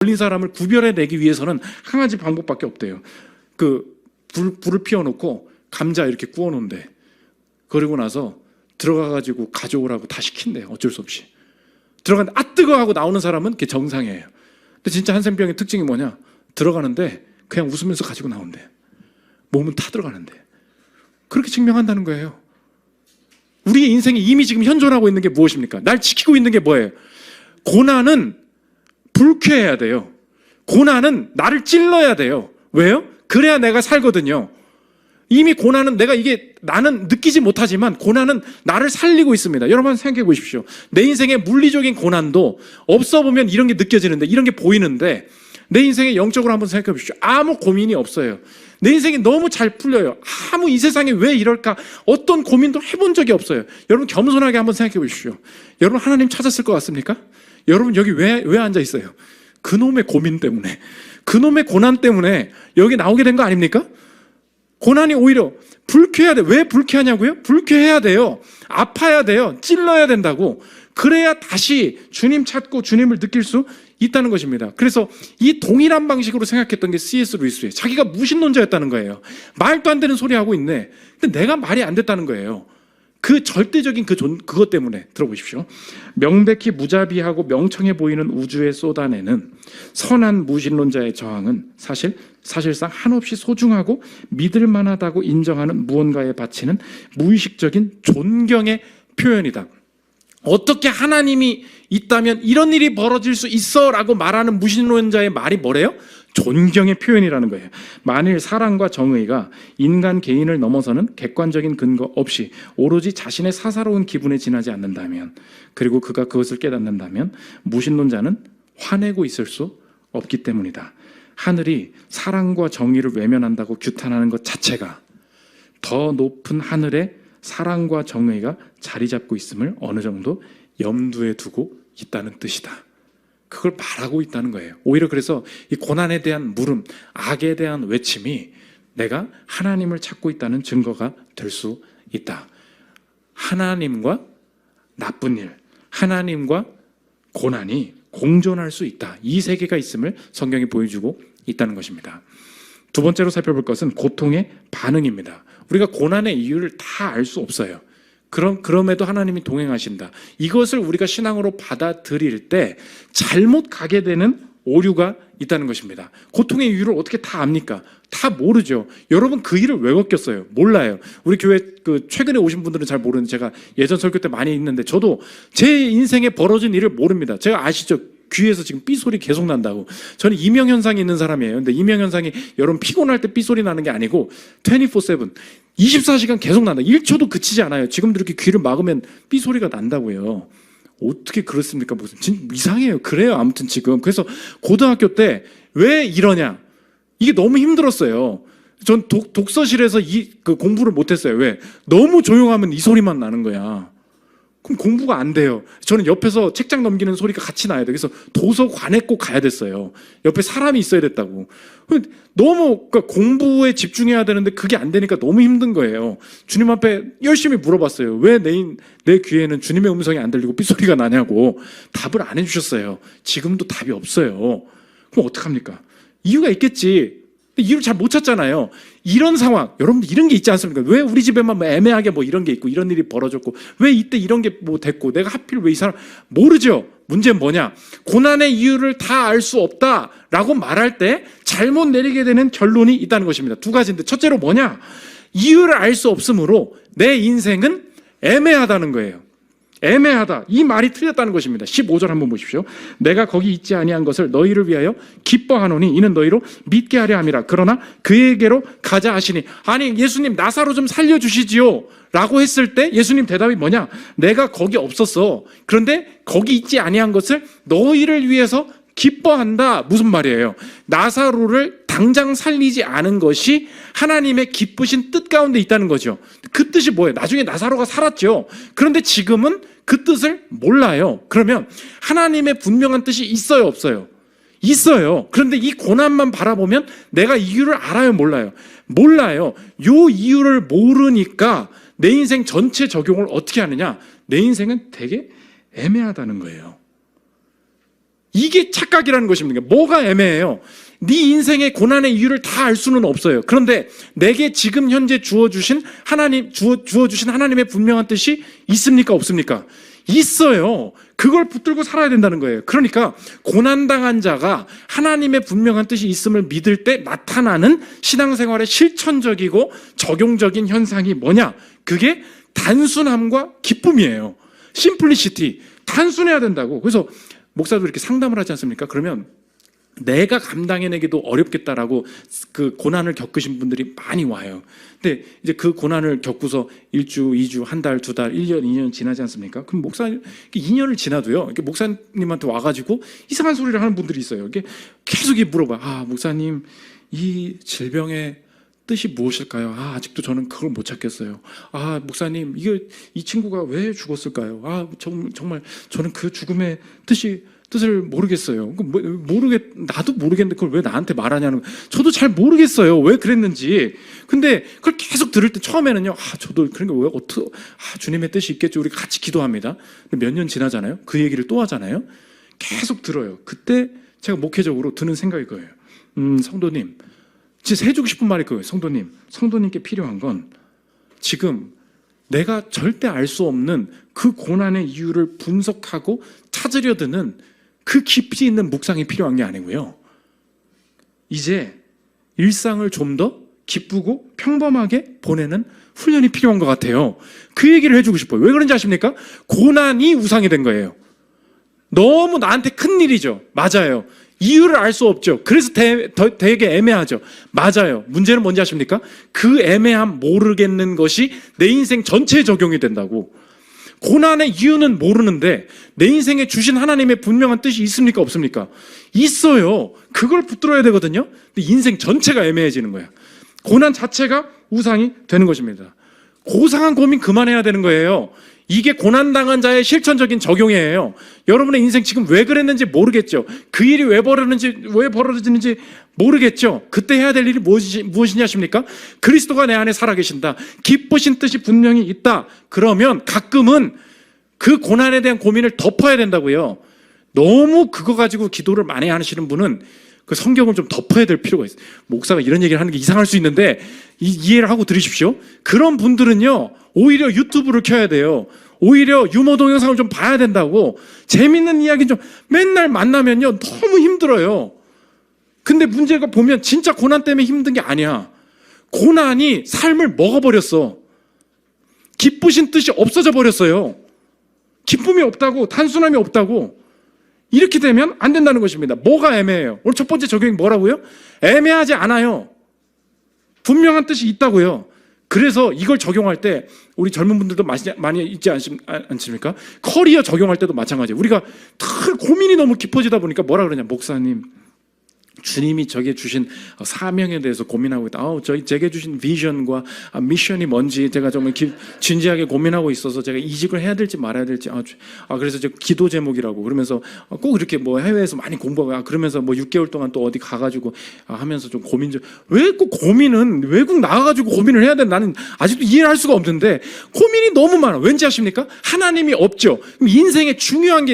걸린 사람을 구별해내기 위해서는 한 가지 방법밖에 없대요. 불을 피워놓고 감자 이렇게 구워놓은데, 그러고 나서 들어가가지고 가져오라고 다 시킨대요. 어쩔 수 없이. 들어가는데 뜨거 하고 나오는 사람은 그게 정상이에요. 근데 진짜 한센병의 특징이 뭐냐? 들어가는데 그냥 웃으면서 가지고 나온대. 몸은 다 들어가는데. 그렇게 증명한다는 거예요. 우리의 인생이 이미 지금 현존하고 있는 게 무엇입니까? 날 지키고 있는 게 뭐예요? 고난은 불쾌해야 돼요. 고난은 나를 찔러야 돼요. 왜요? 그래야 내가 살거든요. 이미 고난은 나는 느끼지 못하지만 고난은 나를 살리고 있습니다. 여러분 생각해 보십시오. 내 인생의 물리적인 고난도 없어 보면 이런 게 느껴지는데, 이런 게 보이는데, 내 인생의 영적으로 한번 생각해 보십시오. 아무 고민이 없어요. 내 인생이 너무 잘 풀려요. 이 세상에 왜 이럴까? 어떤 고민도 해본 적이 없어요. 여러분 겸손하게 한번 생각해 보십시오. 여러분 하나님 찾았을 것 같습니까? 여러분 여기 왜 앉아 있어요? 그놈의 고민 때문에, 그놈의 고난 때문에 여기 나오게 된 거 아닙니까? 고난이 오히려 불쾌해야 돼. 왜 불쾌하냐고요? 불쾌해야 돼요. 아파야 돼요. 찔러야 된다고. 그래야 다시 주님 찾고 주님을 느낄 수 있다는 것입니다. 그래서 이 동일한 방식으로 생각했던 게 C.S. 루이스예요. 자기가 무신론자였다는 거예요. 말도 안 되는 소리 하고 있네. 근데 내가 말이 안 됐다는 거예요. 그 절대적인 그것 때문에. 들어보십시오. 명백히 무자비하고 명청해 보이는 우주에 쏟아내는 선한 무신론자의 저항은 사실상 한없이 소중하고 믿을 만하다고 인정하는 무언가에 바치는 무의식적인 존경의 표현이다. 어떻게 하나님이 있다면 이런 일이 벌어질 수 있어 라고 말하는 무신론자의 말이 뭐래요? 존경의 표현이라는 거예요. 만일 사랑과 정의가 인간 개인을 넘어서는 객관적인 근거 없이 오로지 자신의 사사로운 기분에 지나지 않는다면, 그리고 그가 그것을 깨닫는다면 무신론자는 화내고 있을 수 없기 때문이다. 하늘이 사랑과 정의를 외면한다고 규탄하는 것 자체가 더 높은 하늘에 사랑과 정의가 자리 잡고 있음을 어느 정도 염두에 두고 있다는 뜻이다. 그걸 말하고 있다는 거예요. 오히려 그래서 이 고난에 대한 물음, 악에 대한 외침이 내가 하나님을 찾고 있다는 증거가 될 수 있다. 하나님과 나쁜 일, 하나님과 고난이 공존할 수 있다. 이 세계가 있음을 성경이 보여주고 있다는 것입니다. 두 번째로 살펴볼 것은 고통의 반응입니다. 우리가 고난의 이유를 다 알 수 없어요. 그럼에도 하나님이 동행하신다. 이것을 우리가 신앙으로 받아들일 때 잘못 가게 되는 오류가 있다는 것입니다. 고통의 이유를 어떻게 다 압니까? 다 모르죠. 여러분 그 일을 왜 겪었어요? 몰라요. 우리 교회 최근에 오신 분들은 잘 모르는데, 제가 예전 설교 때 많이 있는데 저도 제 인생에 벌어진 일을 모릅니다. 제가 아시죠? 귀에서 지금 삐소리 계속 난다고. 저는 이명현상이 있는 사람이에요. 근데 이명현상이 여러분 피곤할 때 삐소리 나는 게 아니고 24/7 24시간 계속 난다. 1초도 그치지 않아요. 지금도 이렇게 귀를 막으면 삐소리가 난다고요. 어떻게 그렇습니까? 무슨 이상해요. 그래요. 아무튼 지금 그래서 고등학교 때 왜 이러냐, 이게 너무 힘들었어요. 전 독서실에서 공부를 못했어요. 왜? 너무 조용하면 이 소리만 나는 거야. 그럼 공부가 안 돼요. 저는 옆에서 책장 넘기는 소리가 같이 나야 돼. 그래서 도서관에 꼭 가야 됐어요. 옆에 사람이 있어야 됐다고. 너무 공부에 집중해야 되는데 그게 안 되니까 너무 힘든 거예요. 주님 앞에 열심히 물어봤어요. 왜 내 귀에는 주님의 음성이 안 들리고 삐소리가 나냐고. 답을 안 해주셨어요. 지금도 답이 없어요. 그럼 어떡합니까? 이유가 있겠지. 이유를 잘 못 찾잖아요. 이런 상황, 여러분들 이런 게 있지 않습니까? 왜 우리 집에만 애매하게 이런 게 있고 이런 일이 벌어졌고 왜 이때 이런 게 됐고 내가 하필 왜 이 사람, 모르죠. 문제는 뭐냐? 고난의 이유를 다 알 수 없다라고 말할 때 잘못 내리게 되는 결론이 있다는 것입니다. 두 가지인데, 첫째로 뭐냐? 이유를 알 수 없으므로 내 인생은 애매하다는 거예요. 애매하다. 이 말이 틀렸다는 것입니다. 15절 한번 보십시오. 내가 거기 있지 아니한 것을 너희를 위하여 기뻐하노니 이는 너희로 믿게 하려 함이라. 그러나 그에게로 가자 하시니, 아니 예수님 나사로 좀 살려주시지요 라고 했을 때 예수님 대답이 뭐냐? 내가 거기 없었어. 그런데 거기 있지 아니한 것을 너희를 위해서 기뻐한다. 무슨 말이에요? 나사로를 당장 살리지 않은 것이 하나님의 기쁘신 뜻 가운데 있다는 거죠. 그 뜻이 뭐예요? 나중에 나사로가 살았죠. 그런데 지금은 그 뜻을 몰라요. 그러면 하나님의 분명한 뜻이 있어요, 없어요? 있어요. 그런데 이 고난만 바라보면 내가 이유를 알아요, 몰라요? 몰라요. 요 이유를 모르니까 내 인생 전체 적용을 어떻게 하느냐? 내 인생은 되게 애매하다는 거예요. 이게 착각이라는 것입니다. 뭐가 애매해요? 네 인생의 고난의 이유를 다 알 수는 없어요. 그런데 내게 지금 현재 주어주신 하나님의 분명한 뜻이 있습니까? 없습니까? 있어요. 그걸 붙들고 살아야 된다는 거예요. 그러니까 고난당한 자가 하나님의 분명한 뜻이 있음을 믿을 때 나타나는 신앙생활의 실천적이고 적용적인 현상이 뭐냐? 그게 단순함과 기쁨이에요. 심플리시티. 단순해야 된다고. 그래서 목사도 이렇게 상담을 하지 않습니까? 그러면 내가 감당해내기도 어렵겠다라고 그 고난을 겪으신 분들이 많이 와요. 근데 이제 그 고난을 겪고서 1주, 2주, 한 달, 2달, 1년, 2년 지나지 않습니까? 그럼 목사님, 2년을 지나도요, 이렇게 목사님한테 와가지고 이상한 소리를 하는 분들이 있어요. 이렇게 계속 물어봐. 목사님, 이 질병의 뜻이 무엇일까요? 아직도 저는 그걸 못 찾겠어요. 목사님, 이 친구가 왜 죽었을까요? 정말 저는 그 죽음의 뜻을 모르겠어요. 나도 모르겠는데 그걸 왜 나한테 말하냐는 거예요. 저도 잘 모르겠어요. 왜 그랬는지. 근데 그걸 계속 들을 때 처음에는요, 저도 그런 게 왜 주님의 뜻이 있겠죠. 우리 같이 기도합니다. 근데 몇 년 지나잖아요. 그 얘기를 또 하잖아요. 계속 들어요. 그때 제가 목회적으로 드는 생각이 거예요. 성도님, 진짜 해주고 싶은 말이 그거예요. 성도님께 필요한 건 지금 내가 절대 알 수 없는 그 고난의 이유를 분석하고 찾으려 드는 그 깊이 있는 묵상이 필요한 게 아니고요. 이제 일상을 좀 더 기쁘고 평범하게 보내는 훈련이 필요한 것 같아요. 그 얘기를 해주고 싶어요. 왜 그런지 아십니까? 고난이 우상이 된 거예요. 너무 나한테 큰 일이죠. 맞아요. 이유를 알 수 없죠. 그래서 되게 애매하죠. 맞아요. 문제는 뭔지 아십니까? 그 애매함 모르겠는 것이 내 인생 전체에 적용이 된다고. 고난의 이유는 모르는데 내 인생에 주신 하나님의 분명한 뜻이 있습니까? 없습니까? 있어요. 그걸 붙들어야 되거든요. 근데 인생 전체가 애매해지는 거야. 고난 자체가 우상이 되는 것입니다. 고상한 고민 그만해야 되는 거예요. 이게 고난당한 자의 실천적인 적용이에요. 여러분의 인생 지금 왜 그랬는지 모르겠죠. 그 일이 왜 벌어지는지 모르겠죠. 그때 해야 될 일이 무엇이냐 하십니까? 그리스도가 내 안에 살아계신다. 기쁘신 뜻이 분명히 있다. 그러면 가끔은 그 고난에 대한 고민을 덮어야 된다고요. 너무 그거 가지고 기도를 많이 하시는 분은 그 성경을 좀 덮어야 될 필요가 있어요. 목사가 이런 얘기를 하는 게 이상할 수 있는데 이해를 하고 들으십시오. 그런 분들은요, 오히려 유튜브를 켜야 돼요. 오히려 유머 동영상을 좀 봐야 된다고. 재밌는 이야기 좀 맨날 만나면요 너무 힘들어요. 근데 문제가 보면 진짜 고난 때문에 힘든 게 아니야. 고난이 삶을 먹어버렸어. 기쁘신 뜻이 없어져 버렸어요. 기쁨이 없다고, 단순함이 없다고. 이렇게 되면 안 된다는 것입니다. 뭐가 애매해요? 오늘 첫 번째 적용이 뭐라고요? 애매하지 않아요. 분명한 뜻이 있다고요. 그래서 이걸 적용할 때 우리 젊은 분들도 많이 있지 않습니까? 커리어 적용할 때도 마찬가지예요. 우리가 고민이 너무 깊어지다 보니까 뭐라 그러냐. 목사님, 주님이 저게 주신 사명에 대해서 고민하고 있다. 제게 주신 비전과 미션이 뭔지 제가 정말 진지하게 고민하고 있어서 제가 이직을 해야 될지 말아야 될지. 그래서 저 기도 제목이라고 그러면서 꼭 이렇게 뭐 해외에서 많이 공부하고 그러면서 뭐 6개월 동안 또 어디 가가지고 하면서 좀 고민 좀. 왜 꼭 고민은 외국 나가가지고 고민을 해야 돼? 나는 아직도 이해를 할 수가 없는데 고민이 너무 많아. 왠지 아십니까? 하나님이 없죠. 그럼 인생에 중요한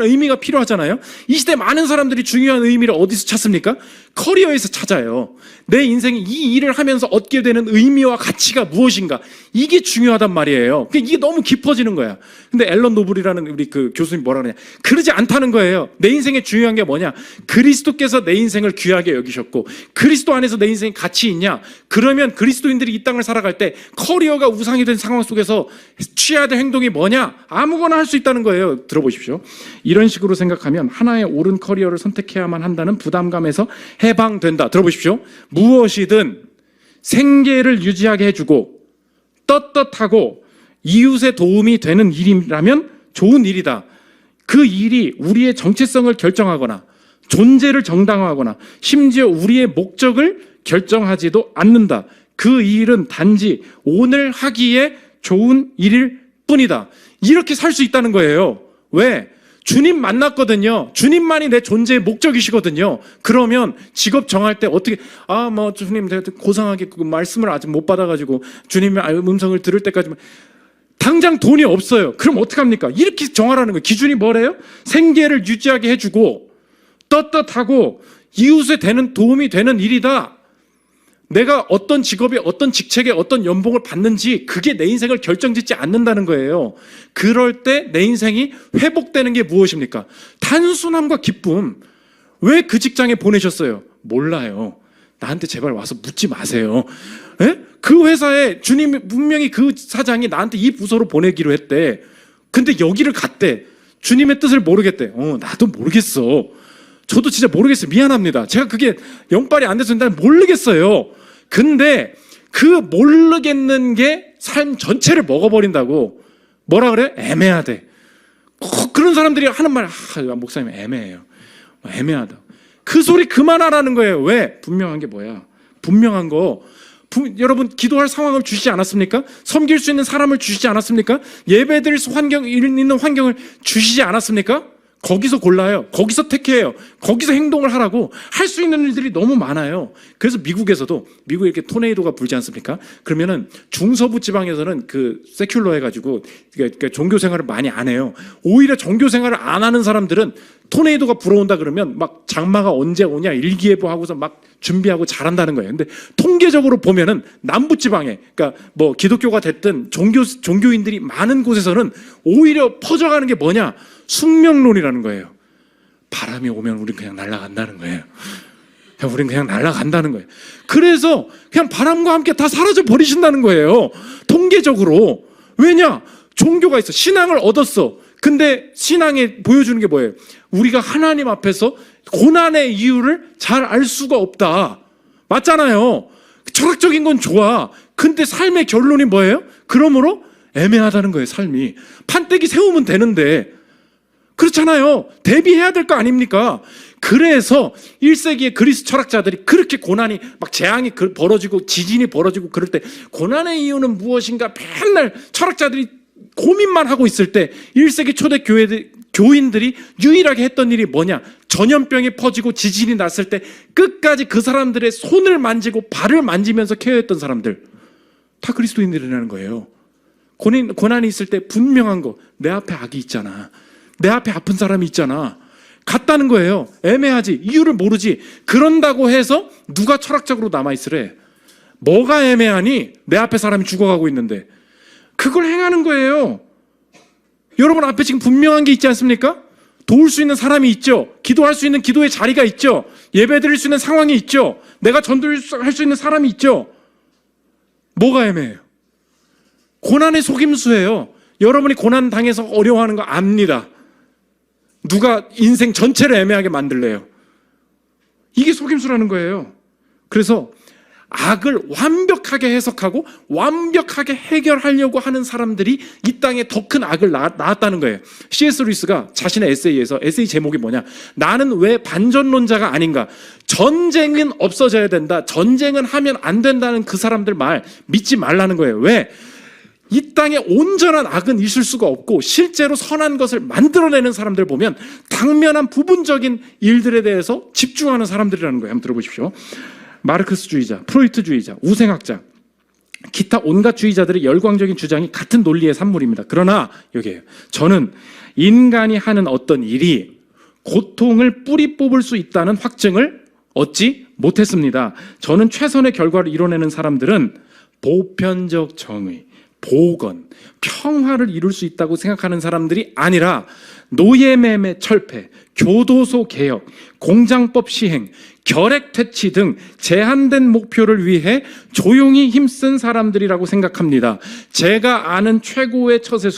의미가 필요하잖아요. 이 시대 많은 사람들이 중요한 의미를 어디서 찾습니까? 커리어에서 찾아요. 내 인생이 이 일을 하면서 얻게 되는 의미와 가치가 무엇인가, 이게 중요하단 말이에요. 이게 너무 깊어지는 거야. 근데 앨런 노블이라는 우리 그 교수님 뭐라 그러냐, 그러지 않다는 거예요. 내 인생에 중요한 게 뭐냐, 그리스도께서 내 인생을 귀하게 여기셨고 그리스도 안에서 내 인생이 가치 있냐, 그러면 그리스도인들이 이 땅을 살아갈 때 커리어가 우상이 된 상황 속에서 취해야 될 행동이 뭐냐, 아무거나 할 수 있다는 거예요. 들어보십시오. 이런 식으로 생각하면 하나의 옳은 커리어를 선택해야만 한다는 부담감에서 해방된다. 들어보십시오. 무엇이든 생계를 유지하게 해주고 떳떳하고 이웃에 도움이 되는 일이라면 좋은 일이다. 그 일이 우리의 정체성을 결정하거나 존재를 정당화하거나 심지어 우리의 목적을 결정하지도 않는다. 그 일은 단지 오늘 하기에 좋은 일일 뿐이다. 이렇게 살 수 있다는 거예요. 왜? 주님 만났거든요. 주님만이 내 존재의 목적이시거든요. 그러면 직업 정할 때 어떻게, 주님, 내가 고상하게 그 말씀을 아직 못 받아가지고 주님의 음성을 들을 때까지만 당장 돈이 없어요. 그럼 어떡합니까? 이렇게 정하라는 거예요. 기준이 뭐래요? 생계를 유지하게 해주고 떳떳하고 이웃에 되는 도움이 되는 일이다. 내가 어떤 직업에 어떤 직책에 어떤 연봉을 받는지 그게 내 인생을 결정짓지 않는다는 거예요. 그럴 때 내 인생이 회복되는 게 무엇입니까? 단순함과 기쁨. 왜 그 직장에 보내셨어요? 몰라요. 나한테 제발 와서 묻지 마세요. 에? 그 회사에 주님이 분명히 그 사장이 나한테 이 부서로 보내기로 했대. 근데 여기를 갔대. 주님의 뜻을 모르겠대. 나도 모르겠어. 저도 진짜 모르겠어요. 미안합니다. 제가 그게 영빨이 안 돼서 난 모르겠어요. 근데 그 모르겠는 게 삶 전체를 먹어버린다고. 뭐라 그래? 애매하대. 그런 사람들이 하는 말, 목사님 애매해요. 애매하다. 그 소리 그만하라는 거예요. 왜? 분명한 게 뭐야? 분명한 거. 여러분 기도할 상황을 주시지 않았습니까? 섬길 수 있는 사람을 주시지 않았습니까? 예배드릴 수 있는 환경을 주시지 않았습니까? 거기서 골라요. 거기서 택해요. 거기서 행동을 하라고. 할 수 있는 일들이 너무 많아요. 그래서 미국에서도, 미국에 이렇게 토네이도가 불지 않습니까? 그러면은 중서부 지방에서는 그 세큘러 해가지고 그러니까 종교 생활을 많이 안 해요. 오히려 종교 생활을 안 하는 사람들은 토네이도가 불어온다 그러면 막 장마가 언제 오냐 일기예보 하고서 막 준비하고 잘한다는 거예요. 근데 통계적으로 보면은 남부 지방에, 그러니까 뭐 기독교가 됐든 종교인들이 많은 곳에서는 오히려 퍼져가는 게 뭐냐? 숙명론이라는 거예요. 바람이 오면 우린 그냥 날아간다는 거예요. 우린 그냥 날아간다는 거예요. 그래서 그냥 바람과 함께 다 사라져 버리신다는 거예요. 통계적으로. 왜냐? 종교가 있어. 신앙을 얻었어. 근데 신앙에 보여주는 게 뭐예요? 우리가 하나님 앞에서 고난의 이유를 잘 알 수가 없다. 맞잖아요. 철학적인 건 좋아. 근데 삶의 결론이 뭐예요? 그러므로 애매하다는 거예요. 삶이. 판때기 세우면 되는데. 그렇잖아요. 대비해야 될 거 아닙니까? 그래서 1세기의 그리스 철학자들이 그렇게 고난이 막 재앙이 벌어지고 지진이 벌어지고 그럴 때 고난의 이유는 무엇인가 맨날 철학자들이 고민만 하고 있을 때 1세기 초대 교인들이 유일하게 했던 일이 뭐냐? 전염병이 퍼지고 지진이 났을 때 끝까지 그 사람들의 손을 만지고 발을 만지면서 케어했던 사람들 다 그리스도인들이라는 거예요. 고난이 있을 때 분명한 거, 내 앞에 악이 있잖아. 내 앞에 아픈 사람이 있잖아. 같다는 거예요. 애매하지. 이유를 모르지. 그런다고 해서 누가 철학적으로 남아있으래. 뭐가 애매하니? 내 앞에 사람이 죽어가고 있는데. 그걸 행하는 거예요. 여러분 앞에 지금 분명한 게 있지 않습니까? 도울 수 있는 사람이 있죠. 기도할 수 있는 기도의 자리가 있죠. 예배 드릴 수 있는 상황이 있죠. 내가 전도할 수 있는 사람이 있죠. 뭐가 애매해요? 고난의 속임수예요. 여러분이 고난 당해서 어려워하는 거 압니다. 누가 인생 전체를 애매하게 만들래요? 이게 속임수라는 거예요. 그래서 악을 완벽하게 해석하고 완벽하게 해결하려고 하는 사람들이 이 땅에 더 큰 악을 낳았다는 거예요. C.S. 루이스가 자신의 에세이에서, 에세이 제목이 뭐냐? 나는 왜 반전론자가 아닌가? 전쟁은 없어져야 된다. 전쟁은 하면 안 된다는 그 사람들 말 믿지 말라는 거예요. 왜? 이 땅에 온전한 악은 있을 수가 없고 실제로 선한 것을 만들어내는 사람들 보면 당면한 부분적인 일들에 대해서 집중하는 사람들이라는 거예요. 한번 들어보십시오. 마르크스주의자, 프로이트주의자, 우생학자, 기타 온갖 주의자들의 열광적인 주장이 같은 논리의 산물입니다. 그러나 여기에요. 저는 인간이 하는 어떤 일이 고통을 뿌리 뽑을 수 있다는 확증을 얻지 못했습니다. 저는 최선의 결과를 이뤄내는 사람들은 보편적 정의, 보건, 평화를 이룰 수 있다고 생각하는 사람들이 아니라 노예매매 철폐, 교도소 개혁, 공장법 시행, 결핵 퇴치 등 제한된 목표를 위해 조용히 힘쓴 사람들이라고 생각합니다. 제가 아는 최고의 처세